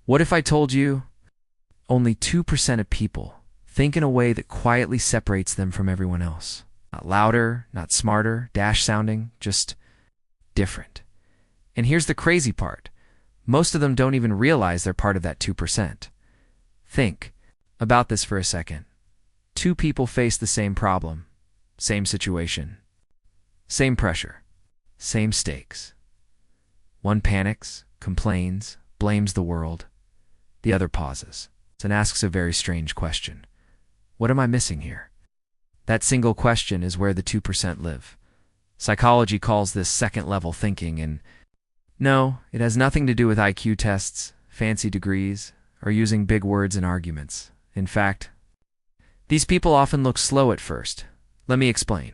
What if I told you only 2% of people think in a way that quietly separates them from everyone else? Not louder, not smarter, dash sounding, just different. And here's the crazy part. Most of them don't even realize they're part of that 2%. Think about this for a second. Two people face the same problem, same situation, same pressure, same stakes. One panics, complains, blames the world. The other pauses and asks a very strange question. What am I missing here? That single question is where the 2% live. Psychology calls this second-level thinking, and no, it has nothing to do with IQ tests, fancy degrees, or using big words in arguments. In fact, these people often look slow at first. Let me explain.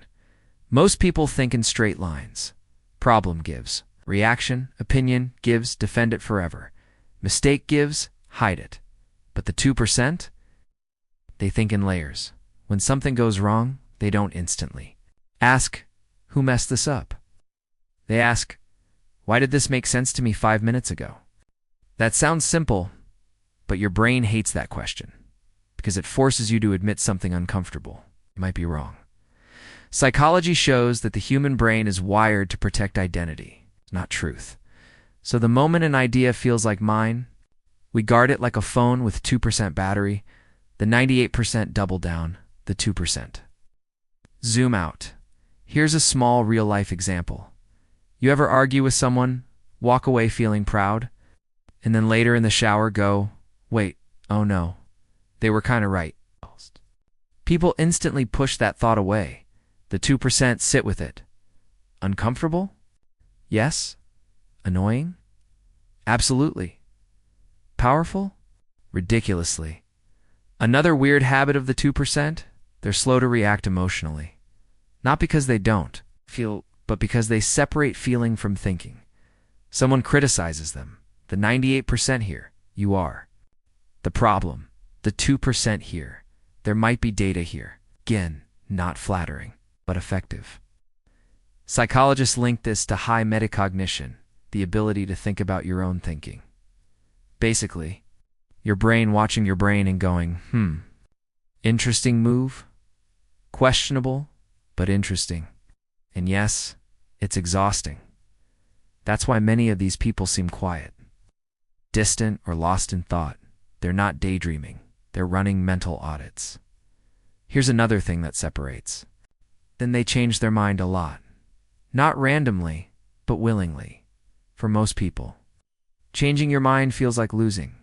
Most people think in straight lines. Problem gives. Reaction, opinion, gives, defend it forever. Mistake gives, hide it. But the 2%? They think in layers. When something goes wrong, they don't instantly ask, who messed this up? They ask, why did this make sense to me 5 minutes ago? That sounds simple, but your brain hates that question because it forces you to admit something uncomfortable. You might be wrong. Psychology shows that the human brain is wired to protect identity, not truth. So the moment an idea feels like mine, we guard it like a phone with 2% battery. The 98% double down, the 2%. Zoom out. Here's a small real-life example. You ever argue with someone, walk away feeling proud, and then later in the shower go, wait, oh no, they were kind of right. People instantly push that thought away. The 2% sit with it. Uncomfortable? Yes. Annoying? Absolutely. Powerful? Ridiculously. Another weird habit of the 2%? They're slow to react emotionally. Not because they don't feel, but because they separate feeling from thinking. Someone criticizes them. The 98% here, you are. The problem, the 2% here. There might be data here. Again, not flattering, but effective. Psychologists link this to high metacognition, the ability to think about your own thinking. Basically, your brain watching your brain and going, interesting move, questionable, but interesting. And yes, it's exhausting. That's why many of these people seem quiet, distant, or lost in thought. They're not daydreaming. They're running mental audits. Here's another thing that separates. Then they change their mind a lot. Not randomly, but willingly. For most people, changing your mind feels like losing.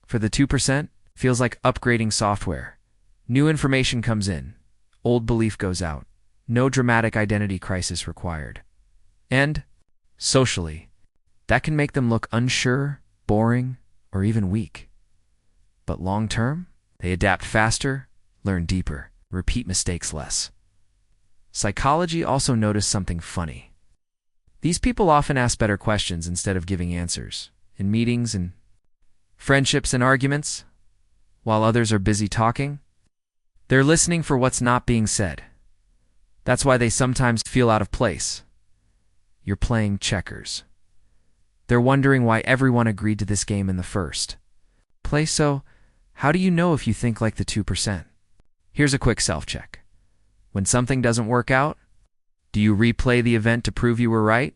For the 2%, feels like upgrading software. New information comes in. Old belief goes out. No dramatic identity crisis required. And, socially, that can make them look unsure, boring, or even weak. But long-term, they adapt faster, learn deeper, repeat mistakes less. Psychology also noticed something funny. These people often ask better questions instead of giving answers. In meetings and friendships and arguments, while others are busy talking, they're listening for what's not being said. That's why they sometimes feel out of place. You're playing checkers. They're wondering why everyone agreed to this game in the first place. So, how do you know if you think like the 2%? Here's a quick self-check. When something doesn't work out, do you replay the event to prove you were right?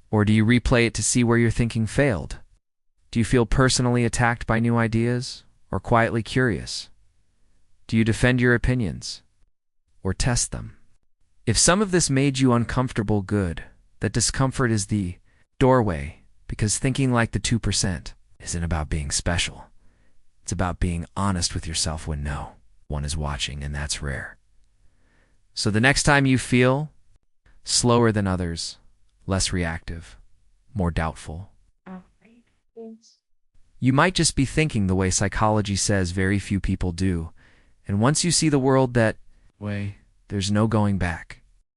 Or do you replay it to see where your thinking failed? Do you feel personally attacked by new ideas, or quietly curious? Do you defend your opinions, or test them? If some of this made you uncomfortable, good. That discomfort is the doorway, because thinking like the 2% isn't about being special. It's about being honest with yourself when no one is watching, and that's rare. So the next time you feel slower than others, less reactive, more doubtful, you might just be thinking the way psychology says very few people do. And once you see the world that way, there's no going back.